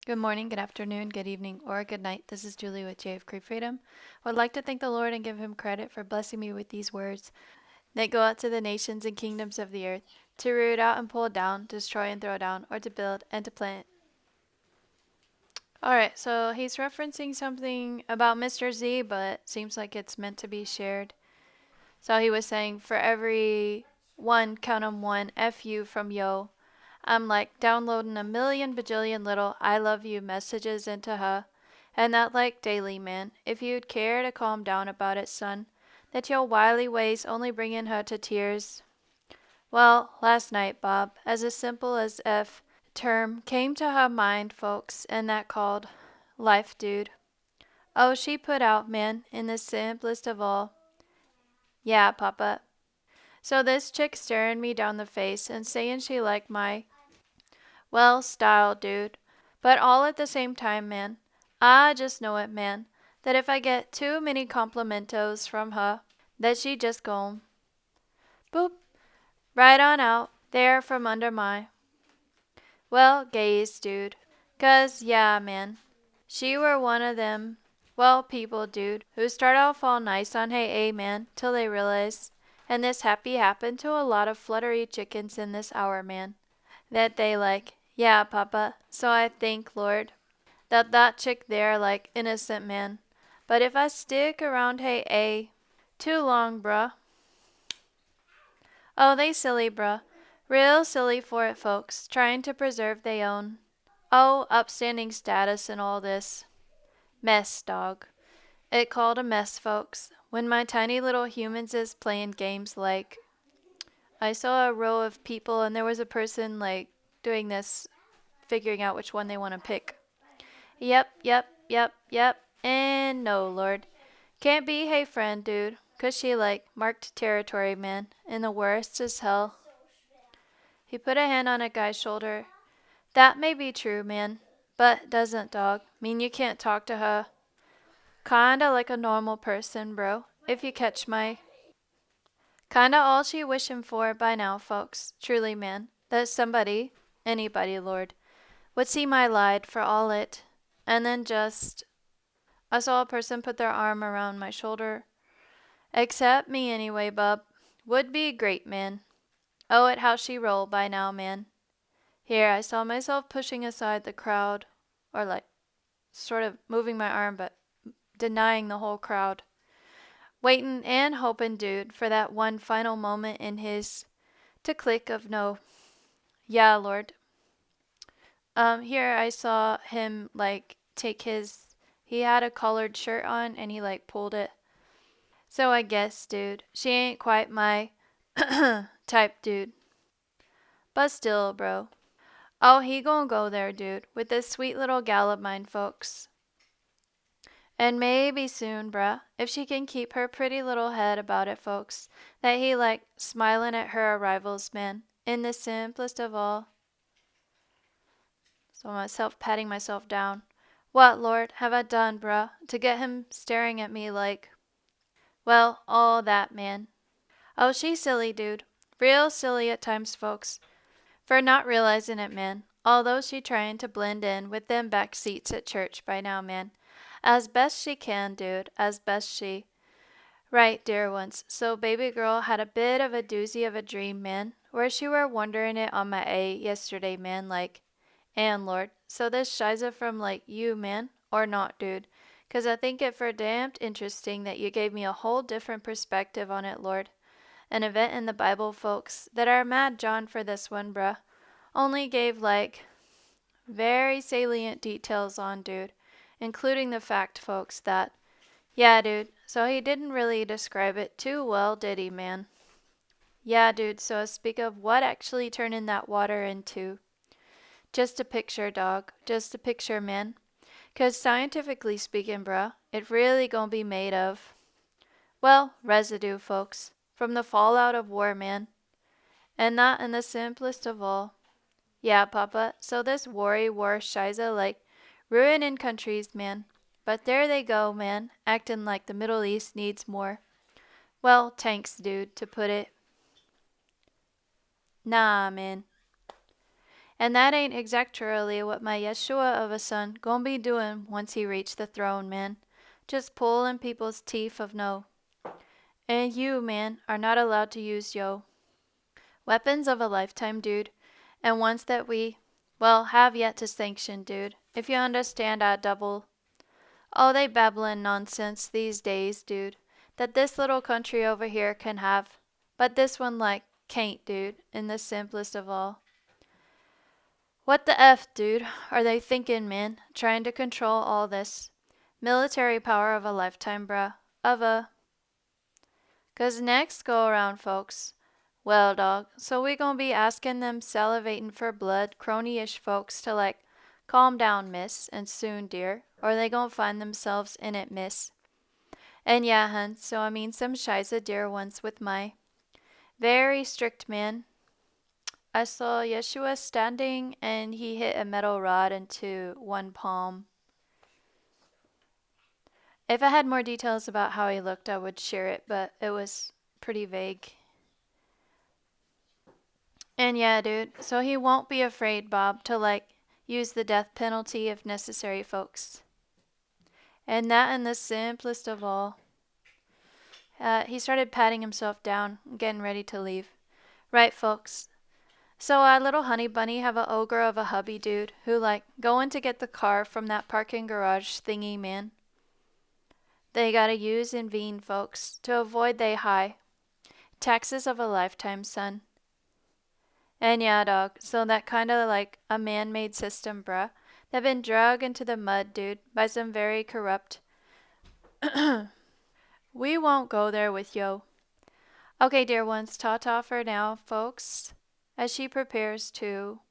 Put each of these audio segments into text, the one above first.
Good morning, good afternoon, good evening, or good night. This is Julie with JF Creek Freedom. I would like to thank the Lord and give him credit for blessing me with these words that go out to the nations and kingdoms of the earth, to root out and pull down, destroy and throw down, or to build and to plant. Alright, so he's referencing something about Mr. Z, but seems like it's meant to be shared. So he was saying, for every one, count 'em one, F you from yo. I'm like downloading a million bajillion little I love you messages into her. And that like daily, man. If you'd care to calm down about it, son. That your wily ways only bringing her to tears. Well, last night, Bob, as a simple as F term came to her mind, folks, and that called life, dude. Oh, she put out, man, in the simplest of all. Yeah, Papa. So this chick staring me down the face and saying she liked my well, style, dude. But all at the same time, man. I just know it, man. That if I get too many complimentos from her, that she just go boop right on out there from under my well gaze, dude. 'Cause yeah, man. She were one of them well people, dude, who start off all nice on hey man till they realize, and this happy happened to a lot of fluttery chickens in this hour, man, that they like, yeah, Papa, so I think, Lord, that chick there like innocent, man. But if I stick around hey too long, bruh. Oh, they silly, bruh. Real silly for it, folks, trying to preserve they own. Oh, upstanding status and all this. Mess, dog. It called a mess, folks, when my tiny little humans is playing games like I saw a row of people and there was a person like doing this, figuring out which one they want to pick. Yep, yep, yep, yep, and no, Lord. Can't be hey friend, dude, 'cause she like marked territory, man, and the worst is hell. He put a hand on a guy's shoulder. That may be true, man, but doesn't, dog, mean you can't talk to her. Kinda like a normal person, bro, if you catch my kinda all she wishin' for by now, folks. Truly, man. That somebody, anybody, Lord, would see my light for all it. And then just, I saw a person put their arm around my shoulder. Accept me anyway, bub. Would be great, man. Oh, it how she roll by now, man. Here, I saw myself pushing aside the crowd, or like, sort of moving my arm, but denying the whole crowd. Waitin' and hopin', dude, for that one final moment in his to click of no. Yeah, Lord. Here I saw him like take his he had a collared shirt on and he like pulled it. So I guess, dude, she ain't quite my type, dude. But still, bro. Oh, he gon' go there, dude, with this sweet little gal of mine, folks. And maybe soon, bruh, if she can keep her pretty little head about it, folks, that he like smilin' at her arrivals, man, in the simplest of all. So myself patting myself down. What, Lord, have I done, bruh, to get him staring at me like, well, all that, man. Oh, she's silly, dude. Real silly at times, folks, for not realizing it, man. Although she trying to blend in with them back seats at church by now, man. As best she can, dude, as best she. Right, dear ones. So baby girl had a bit of a doozy of a dream, man, where she were wondering it on my A yesterday, man, like, and Lord, so this shiza from like you, man, or not, dude, 'cause I think it for damned interesting that you gave me a whole different perspective on it, Lord. An event in the Bible, folks, that our mad John for this one, bruh, only gave like very salient details on, dude, including the fact, folks, that yeah, dude, so he didn't really describe it too well, did he, man? Yeah, dude, so speak of what actually turning that water into. Just a picture, dog. Just a picture, man. 'Cause scientifically speaking, bruh, it really gonna be made of, well, residue, folks, from the fallout of war, man. And that in the simplest of all. Yeah, Papa, so this worry war shiza like ruinin' countries, man. But there they go, man, acting like the Middle East needs more. Well, tanks, dude, to put it. Nah, man. And that ain't exactly what my Yeshua of a son gonna be doing once he reach the throne, man. Just pulling people's teeth of no. And you, man, are not allowed to use yo. Weapons of a lifetime, dude. And ones that we, well, have yet to sanction, dude. If you understand our double. Oh, they babbling nonsense these days, dude. That this little country over here can have. But this one, like, can't, dude. In the simplest of all. What the F, dude, are they thinking, man? Trying to control all this. Military power of a lifetime, bruh. Of a. 'Cause next go around, folks. Well, dog, so we gonna be asking them salivating for blood, crony-ish folks to like, calm down, miss, and soon, dear, or they gonna find themselves in it, miss. And yeah, hun, so I mean some shiza dear ones with my very strict man. I saw Yeshua standing and he hit a metal rod into one palm. If I had more details about how he looked, I would share it, but it was pretty vague. And yeah, dude, so he won't be afraid, Bob, to like use the death penalty if necessary, folks. And that in the simplest of all. He started patting himself down, getting ready to leave. Right, folks. So our little honey bunny have a ogre of a hubby dude who like going to get the car from that parking garage thingy, man. They gotta use in Veen, folks, to avoid they high. Taxes of a lifetime, son. And yeah, dog, so that kinda like a man-made system, bruh. They've been drug into the mud, dude, by some very corrupt. We won't go there with yo. Okay, dear ones, ta-ta for now, folks, as she prepares to.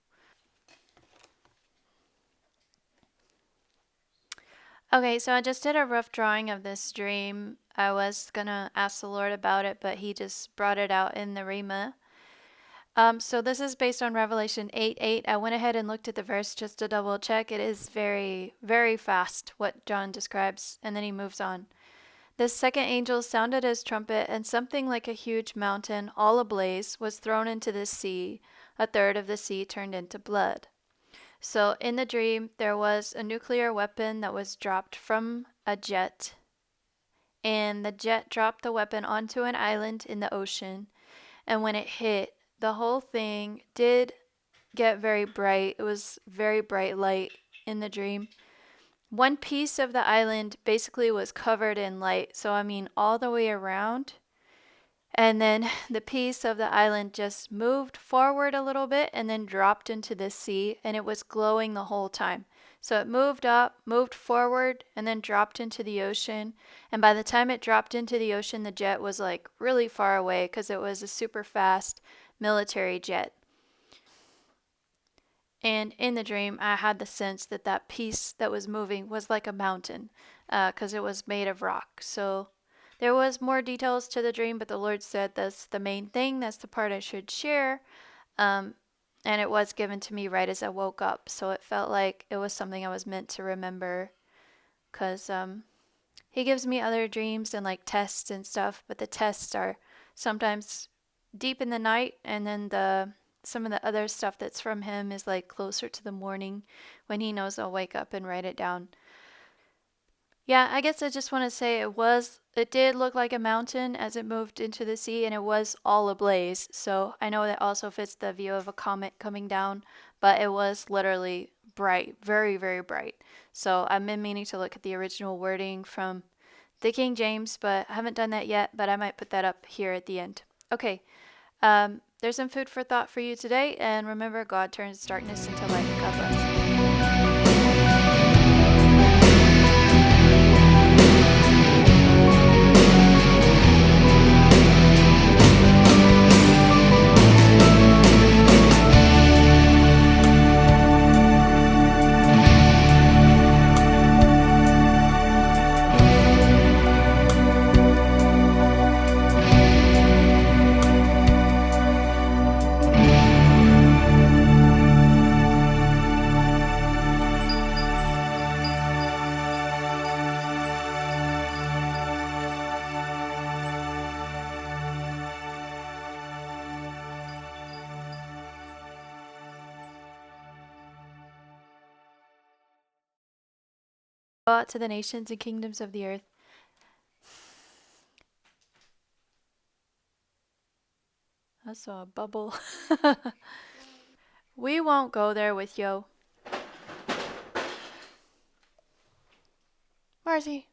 Okay, so I just did a rough drawing of this dream. I was gonna ask the Lord about it, but he just brought it out in the rhema. So this is based on Revelation 8:8. I went ahead and looked at the verse just to double check. It is very, very fast what John describes, and then he moves on. The second angel sounded his trumpet, and something like a huge mountain, all ablaze, was thrown into the sea. A third of the sea turned into blood. So in the dream, there was a nuclear weapon that was dropped from a jet, and the jet dropped the weapon onto an island in the ocean. And when it hit, the whole thing did get very bright. It was very bright light in the dream. One piece of the island basically was covered in light, so I mean all the way around. And then the piece of the island just moved forward a little bit and then dropped into the sea, and it was glowing the whole time. So it moved up, moved forward, and then dropped into the ocean. And by the time it dropped into the ocean, the jet was like really far away because it was a super fast military jet. And in the dream, I had the sense that that piece that was moving was like a mountain because it was made of rock. So there was more details to the dream, but the Lord said that's the main thing. That's the part I should share. And it was given to me right as I woke up. So it felt like it was something I was meant to remember because he gives me other dreams and like tests and stuff. But the tests are sometimes deep in the night, and then some of the other stuff that's from him is like closer to the morning when he knows I'll wake up and write it down. Yeah, I guess I just want to say it did look like a mountain as it moved into the sea, and it was all ablaze. So I know that also fits the view of a comet coming down, but it was literally bright, very, very bright. So I've been meaning to look at the original wording from the King James, but I haven't done that yet, but I might put that up here at the end. Okay. There's some food for thought for you today, and remember, God turns darkness into light. God bless. out to the nations and kingdoms of the earth. I saw a bubble. We won't go there with yo. Marcy.